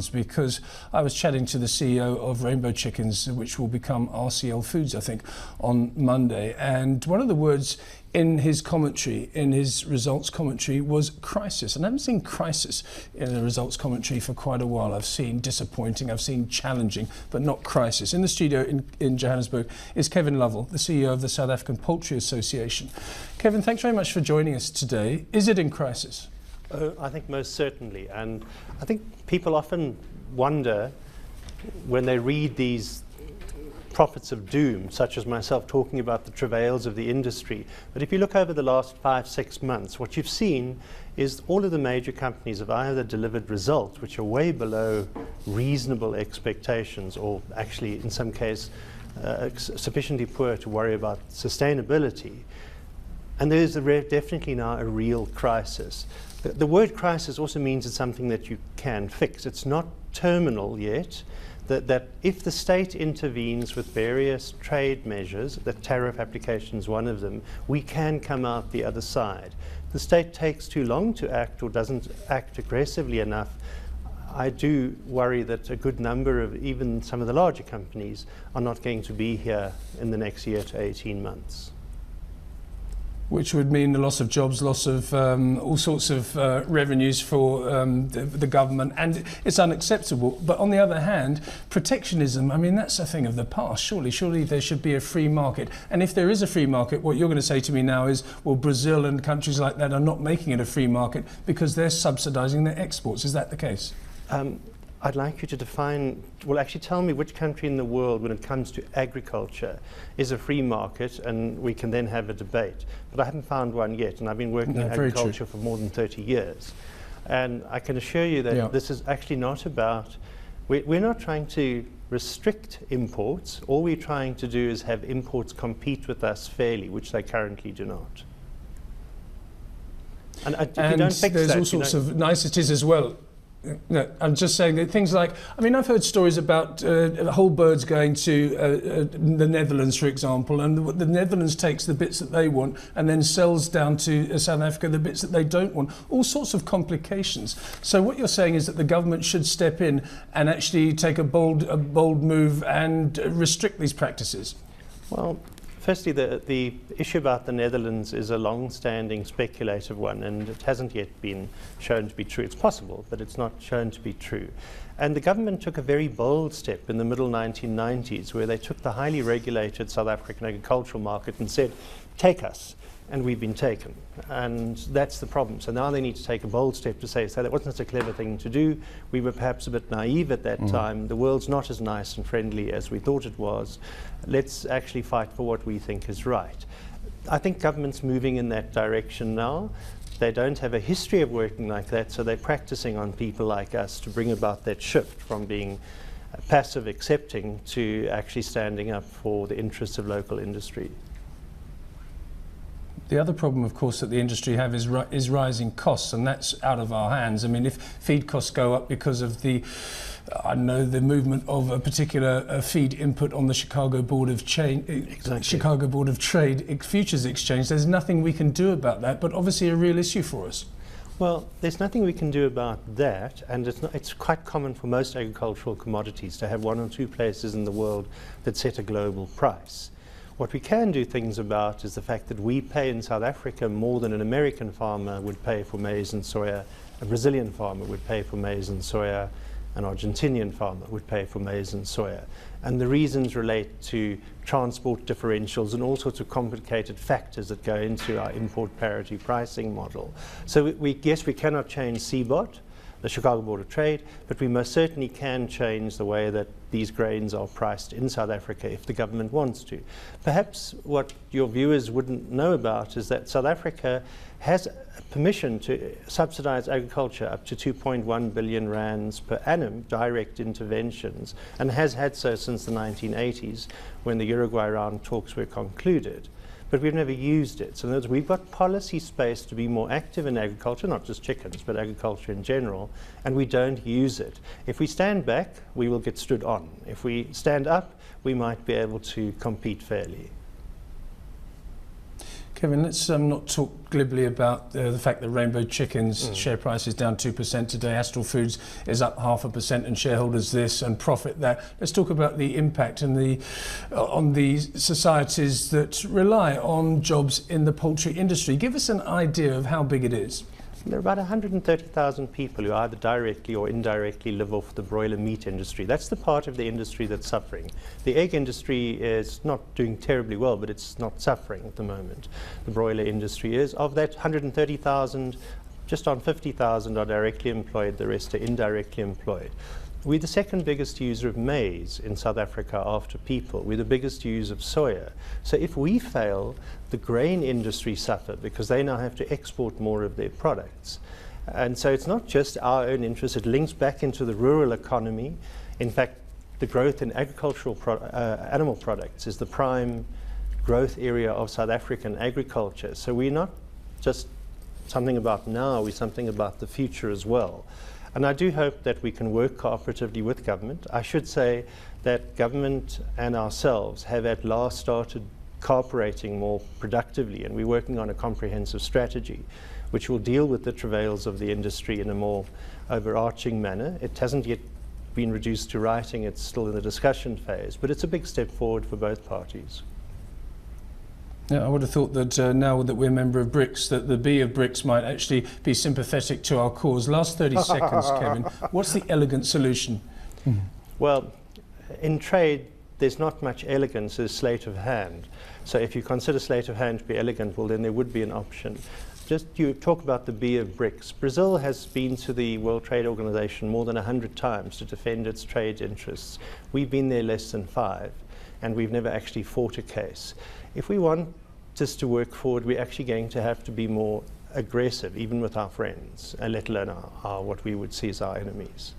because I was chatting to the CEO of Rainbow Chickens, which will become RCL Foods, I think, on Monday. And one of the words in his commentary, in his results commentary, was crisis. And I haven't seen crisis in the results commentary for quite a while. I've seen disappointing, I've seen challenging, but not crisis. In the studio in Johannesburg is Kevin Lovell, the CEO of the South African Poultry Association. Kevin, thanks very much for joining us today. Is it in crisis? I think most certainly. And I think people often wonder when they read these prophets of doom, such as myself, talking about the travails of the industry. But if you look over the last 5-6 months, what you've seen is all of the major companies have either delivered results which are way below reasonable expectations, or actually in some case sufficiently poor to worry about sustainability. And there is definitely now a real crisis. The word crisis also means it's something that you can fix. It's not terminal yet. That if the state intervenes with various trade measures, the tariff application is one of them, we can come out the other side. The state takes too long to act or doesn't act aggressively enough. I do worry that a good number of even some of the larger companies are not going to be here in the next year to 18 months. Which would mean the loss of jobs, loss of all sorts of revenues for the government, and it's unacceptable. But on the other hand, protectionism, I mean, that's a thing of the past. Surely there should be a free market. And if there is a free market, what you're going to say to me now is, well, Brazil and countries like that are not making it a free market because they're subsidizing their exports. Is that the case? I'd like you to define, well, actually tell me which country in the world, when it comes to agriculture, is a free market, and we can then have a debate. But I haven't found one yet, and I've been working in agriculture for more than 30 years. And I can assure you that this is actually not about, we're not trying to restrict imports. All we're trying to do is have imports compete with us fairly, which they currently do not. And if you don't fix there's that, all sorts of niceties as well. No, I'm just saying that things like, I mean, I've heard stories about whole birds going to the Netherlands, for example, and the Netherlands takes the bits that they want and then sells down to South Africa the bits that they don't want. All sorts of complications. So what you're saying is that the government should step in and actually take a bold move and restrict these practices. Well, firstly, the issue about the Netherlands is a long-standing speculative one, and it hasn't yet been shown to be true. It's possible, but it's not shown to be true. And the government took a very bold step in the middle 1990s, where they took the highly regulated South African agricultural market and said, take us. And we've been taken. And that's the problem. So now they need to take a bold step to say, so that wasn't such a clever thing to do. We were perhaps a bit naive at that time. The world's not as nice and friendly as we thought it was. Let's actually fight for what we think is right. I think government's moving in that direction now. They don't have a history of working like that, so they're practicing on people like us to bring about that shift from being passive accepting to actually standing up for the interests of local industry. The other problem, of course, that the industry have is rising costs, and that's out of our hands. I mean, if feed costs go up because of the movement of a particular feed input on the Chicago Board of Chicago Board of Trade Futures Exchange, there's nothing we can do about that, but obviously a real issue for us. Well, there's nothing we can do about that, and it's quite common for most agricultural commodities to have one or two places in the world that set a global price. What we can do things about is the fact that we pay in South Africa more than an American farmer would pay for maize and soya, a Brazilian farmer would pay for maize and soya, an Argentinian farmer would pay for maize and soya. And the reasons relate to transport differentials and all sorts of complicated factors that go into our import parity pricing model. So yes, we cannot change CBOT, the Chicago Board of Trade, but we most certainly can change the way that these grains are priced in South Africa if the government wants to. Perhaps what your viewers wouldn't know about is that South Africa has permission to subsidize agriculture up to 2.1 billion rands per annum, direct interventions, and has had so since the 1980s when the Uruguay round talks were concluded. But we've never used it. So in other words, we've got policy space to be more active in agriculture, not just chickens, but agriculture in general, and we don't use it. If we stand back, we will get stood on. If we stand up, we might be able to compete fairly. Kevin, let's not talk glibly about the fact that Rainbow Chicken's share price is down 2% today. Astral Foods is up 0.5%, and shareholders this and profit that. Let's talk about the impact and on the societies that rely on jobs in the poultry industry. Give us an idea of how big it is. There are about 130,000 people who either directly or indirectly live off the broiler meat industry. That's the part of the industry that's suffering. The egg industry is not doing terribly well, but it's not suffering at the moment. The broiler industry is. Of that 130,000, just on 50,000 are directly employed, the rest are indirectly employed. We're the second biggest user of maize in South Africa after people. We're the biggest user of soya. So if we fail, the grain industry suffer because they now have to export more of their products. And so it's not just our own interest, it links back into the rural economy. In fact, the growth in agricultural animal products is the prime growth area of South African agriculture. So we're not just something about now, we're something about the future as well. And I do hope that we can work cooperatively with government. I should say that government and ourselves have at last started cooperating more productively, and we're working on a comprehensive strategy which will deal with the travails of the industry in a more overarching manner. It hasn't yet been reduced to writing, it's still in the discussion phase, but it's a big step forward for both parties. Yeah, I would have thought that now that we're a member of BRICS, that the B of BRICS might actually be sympathetic to our cause. Last 30 seconds, Kevin. What's the elegant solution? Well, in trade, there's not much elegance as sleight of hand. So if you consider sleight of hand to be elegant, well, then there would be an option. Just you talk about the B of BRICS. Brazil has been to the World Trade Organization more than 100 times to defend its trade interests. We've been there less than 5, and we've never actually fought a case. If we want this to work forward, we're actually going to have to be more aggressive, even with our friends, let alone our what we would see as our enemies.